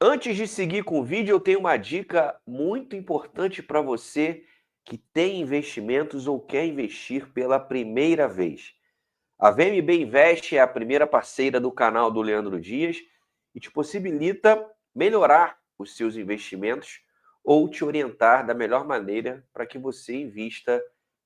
Antes de seguir com o vídeo, eu tenho uma dica muito importante para você que tem investimentos ou quer investir pela primeira vez. A VMB Invest é a primeira parceira do canal do Leandro Dias e te possibilita melhorar os seus investimentos ou te orientar da melhor maneira para que você invista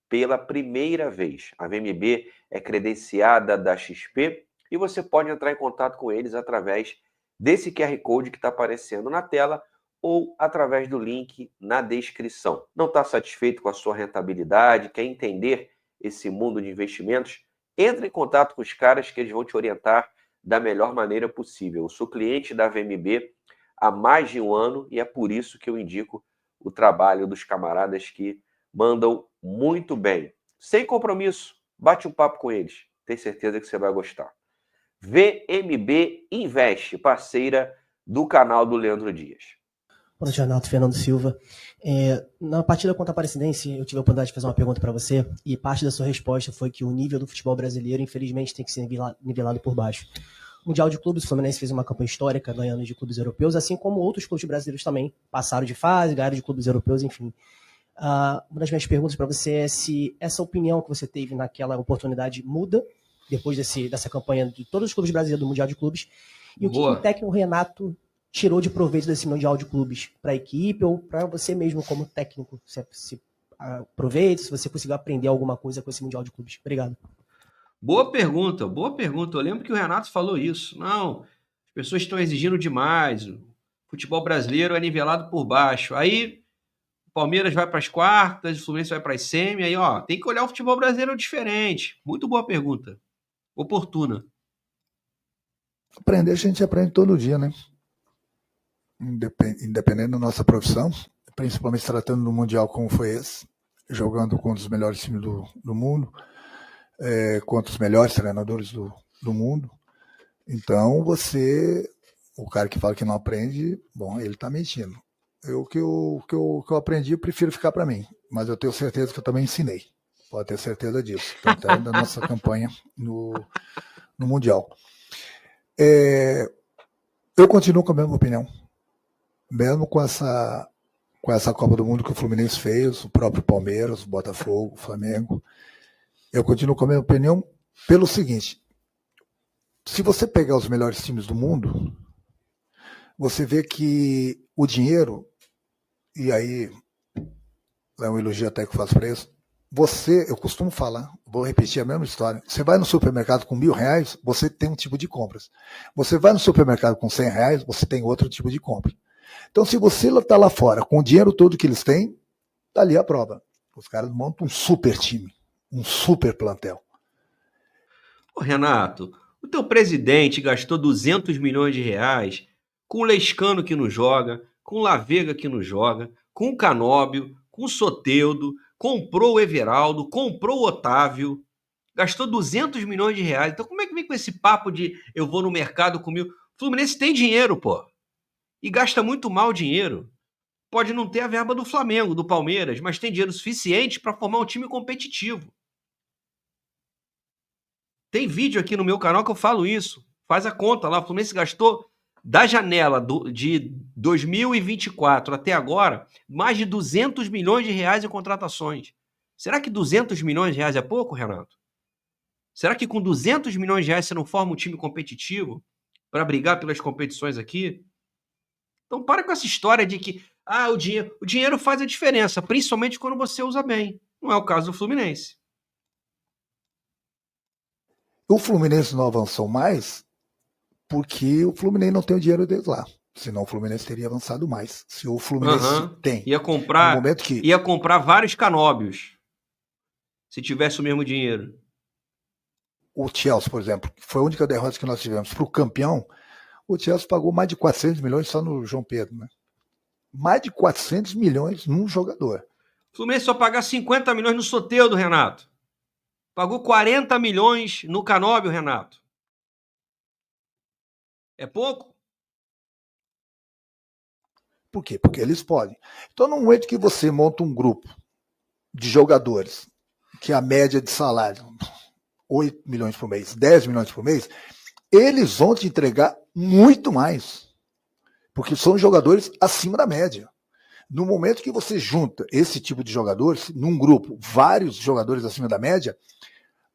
pela primeira vez. A VMB é credenciada da XP e você pode entrar em contato com eles através desse QR Code que está aparecendo na tela ou através do link na descrição. Não está satisfeito com a sua rentabilidade, quer entender esse mundo de investimentos? Entre em contato com os caras que eles vão te orientar da melhor maneira possível. Eu sou cliente da VMB há mais de um ano e é por isso que eu indico o trabalho dos camaradas que mandam muito bem. Sem compromisso, bate um papo com eles. Tenho certeza que você vai gostar. VMB Invest, parceira do canal do Leandro Dias. Boa noite, Renato. Fernando Silva. Na partida contra a Aparecidense, eu tive a oportunidade de fazer uma pergunta para você e parte da sua resposta foi que o nível do futebol brasileiro, infelizmente, tem que ser nivelado por baixo. O Mundial de Clubes, o Fluminense fez uma campanha histórica ganhando de clubes europeus, assim como outros clubes brasileiros também passaram de fase, ganharam de clubes europeus, enfim. Uma das minhas perguntas para você é se essa opinião que você teve naquela oportunidade muda depois dessa campanha de todos os clubes brasileiros do Mundial de Clubes e o que o técnico Renato tirou de proveito desse Mundial de Clubes para a equipe ou para você mesmo como técnico, se aproveita, se você conseguiu aprender alguma coisa com esse Mundial de Clubes. Obrigado. Boa pergunta, boa pergunta. Eu lembro que o Renato falou isso. Não, as pessoas estão exigindo demais. O futebol brasileiro é nivelado por baixo. Aí o Palmeiras vai para as quartas, o Fluminense vai para as semi. Aí, tem que olhar o futebol brasileiro diferente. Muito boa pergunta. Oportuna. Aprender, a gente aprende todo dia, né? Independente da nossa profissão, principalmente tratando do Mundial como foi esse, jogando com um dos melhores times do mundo, contra os melhores treinadores do mundo. Então, o cara que fala que não aprende, bom, ele está mentindo. O que eu aprendi, eu prefiro ficar para mim, mas eu tenho certeza que eu também ensinei. Pode ter certeza disso, tanto da nossa campanha no Mundial. Eu continuo com a mesma opinião. Mesmo com essa Copa do Mundo que o Fluminense fez, o próprio Palmeiras, o Botafogo, o Flamengo, eu continuo com a mesma opinião pelo seguinte: se você pegar os melhores times do mundo, você vê que o dinheiro, e aí é um elogio até que eu faço para isso, eu costumo falar, vou repetir a mesma história, você vai no supermercado com R$1.000, você tem um tipo de compras. Você vai no supermercado com R$100, você tem outro tipo de compra. Então, se você está lá fora com o dinheiro todo que eles têm, está ali a prova. Os caras montam um super time, um super plantel. Ô, Renato, o teu presidente gastou 200 milhões de reais com o Lescano que não joga, com o Lavega que não joga, com o Canóbio, com o Soteldo, comprou o Everaldo, comprou o Otávio, gastou 200 milhões de reais. Então como é que vem com esse papo de eu vou no mercado comigo? O Fluminense tem dinheiro, pô. E gasta muito mal dinheiro. Pode não ter a verba do Flamengo, do Palmeiras, mas tem dinheiro suficiente para formar um time competitivo. Tem vídeo aqui no meu canal que eu falo isso. Faz a conta lá. O Fluminense gastou, da janela de 2024 até agora, mais de 200 milhões de reais em contratações. Será que 200 milhões de reais é pouco, Renato? Será que com 200 milhões de reais você não forma um time competitivo para brigar pelas competições aqui? Então para com essa história de que o dinheiro faz a diferença, principalmente quando você usa bem. Não é o caso do Fluminense. O Fluminense não avançou mais porque o Fluminense não tem o dinheiro deles lá. Senão o Fluminense teria avançado mais. Se o Fluminense tem. Ia comprar, no momento que... ia comprar vários Canóbios. Se tivesse o mesmo dinheiro. O Chelsea, por exemplo, foi a única derrota que nós tivemos para o campeão. O Chelsea pagou mais de 400 milhões só no João Pedro, né? Mais de 400 milhões num jogador. O Fluminense só pagar 50 milhões no Soteldo, Renato. Pagou 40 milhões no Canóbio, Renato. É pouco? Por quê? Porque eles podem. Então, no momento que você monta um grupo de jogadores, que a média de salário 8 milhões por mês, 10 milhões por mês, eles vão te entregar muito mais. porque são jogadores acima da média. No momento que você junta esse tipo de jogadores, num grupo, vários jogadores acima da média,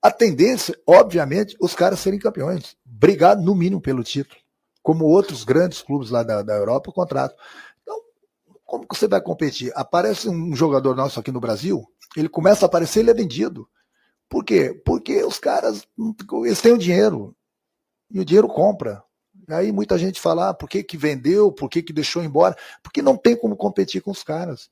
a tendência, obviamente, os caras serem campeões, brigar no mínimo pelo título, como outros grandes clubes lá da Europa contratam. Então, como que você vai competir? Aparece um jogador nosso aqui no Brasil, ele começa a aparecer, ele é vendido. Por quê? Porque os caras, eles têm o dinheiro, e o dinheiro compra. Aí muita gente fala, por que vendeu, por que deixou embora? Porque não tem como competir com os caras.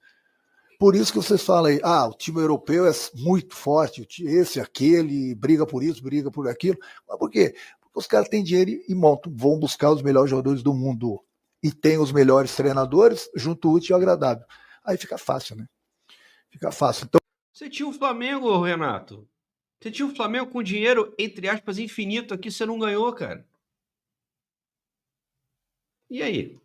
Por isso que vocês falam aí, o time europeu é muito forte, esse, aquele, briga por isso, briga por aquilo. Mas por quê? Porque os caras têm dinheiro e montam, vão buscar os melhores jogadores do mundo. E tem os melhores treinadores, junto o útil e o agradável. Aí fica fácil, né? Fica fácil. Então, Você tinha o Flamengo, Renato. Você tinha o Flamengo com dinheiro, entre aspas, infinito aqui, você não ganhou, cara. E aí?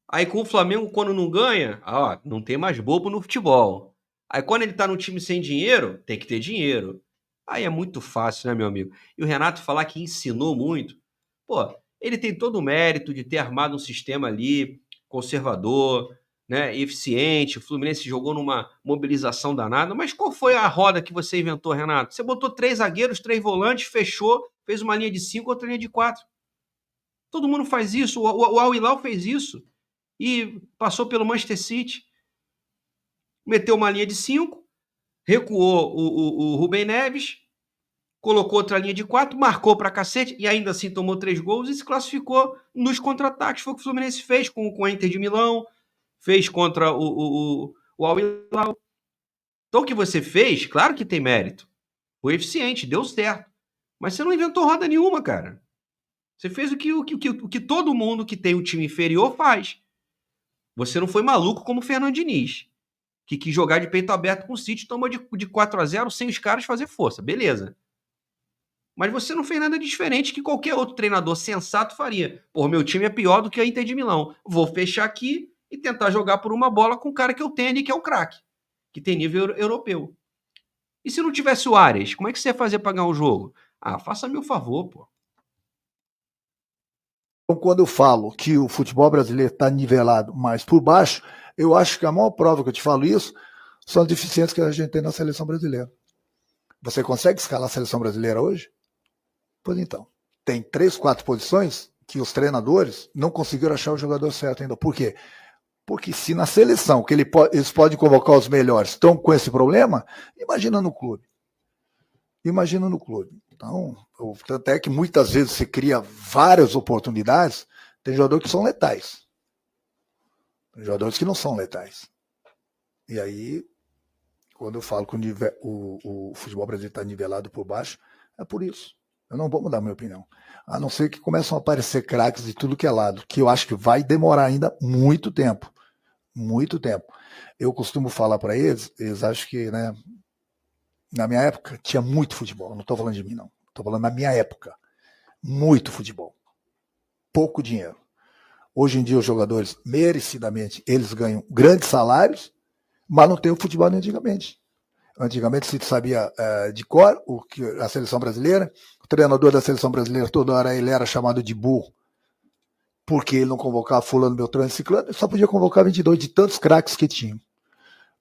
Aí com o Flamengo, quando não ganha, não tem mais bobo no futebol. Aí quando ele tá num time sem dinheiro, tem que ter dinheiro. Aí é muito fácil, né, meu amigo? E o Renato falar que ensinou muito. Pô, ele tem todo o mérito de ter armado um sistema ali conservador, né, eficiente. O Fluminense jogou numa mobilização danada. Mas qual foi a roda que você inventou, Renato? Você botou 3 zagueiros, 3 volantes, fechou, fez uma linha de 5, outra linha de 4. Todo mundo faz isso. O Al Hilal fez isso. E passou pelo Manchester City. Meteu uma linha de 5, recuou o Rubem Neves, colocou outra linha de 4, marcou pra cacete e ainda assim tomou 3 gols e se classificou nos contra-ataques. Foi o que o Fluminense fez com a Inter de Milão, fez contra o Al Hilal. Então o que você fez, claro que tem mérito. Foi eficiente, deu certo. Mas você não inventou roda nenhuma, cara. Você fez o que todo mundo que tem um time inferior faz. Você não foi maluco como o Fernando Diniz, que quis jogar de peito aberto com o City, tomou de 4-0 sem os caras fazer força. Beleza. Mas você não fez nada diferente que qualquer outro treinador sensato faria. Pô, meu time é pior do que a Inter de Milão. Vou fechar aqui e tentar jogar por uma bola com o cara que eu tenho ali, que é o craque, que tem nível europeu. E se não tivesse o Arias, como é que você ia fazer pra ganhar o jogo? Faça-me o favor, pô. Então, quando eu falo que o futebol brasileiro está nivelado mais por baixo, eu acho que a maior prova que eu te falo isso são as deficiências que a gente tem na seleção brasileira. Você consegue escalar a seleção brasileira hoje? Pois então, tem 3, 4 posições que os treinadores não conseguiram achar o jogador certo ainda. Por quê? Porque se na seleção que eles podem convocar os melhores estão com esse problema, imagina no clube. Imagina no clube. Então, tanto é que muitas vezes se cria várias oportunidades, tem jogadores que são letais. Tem jogadores que não são letais. E aí, quando eu falo que o futebol brasileiro está nivelado por baixo, é por isso. Eu não vou mudar minha opinião. A não ser que começam a aparecer craques de tudo que é lado, que eu acho que vai demorar ainda muito tempo. Muito tempo. Eu costumo falar para eles acham que, né, na minha época, tinha muito futebol. Não estou falando de mim, não. Estou falando na minha época. Muito futebol. Pouco dinheiro. Hoje em dia, os jogadores, merecidamente, eles ganham grandes salários, mas não tem o futebol de antigamente. Antigamente, se sabia de cor a seleção brasileira. O treinador da seleção brasileira, toda hora, ele era chamado de burro, porque ele não convocava fulano, beltrano e ciclano. Ele só podia convocar 22 de tantos craques que tinham.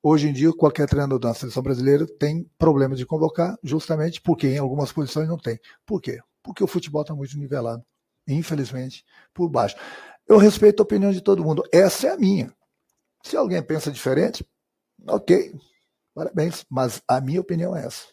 Hoje em dia, qualquer treinador da seleção brasileira tem problema de convocar, justamente porque em algumas posições não tem. Por quê? Porque o futebol está muito nivelado, infelizmente, por baixo. Eu respeito a opinião de todo mundo. Essa é a minha. Se alguém pensa diferente, ok, parabéns. Mas a minha opinião é essa.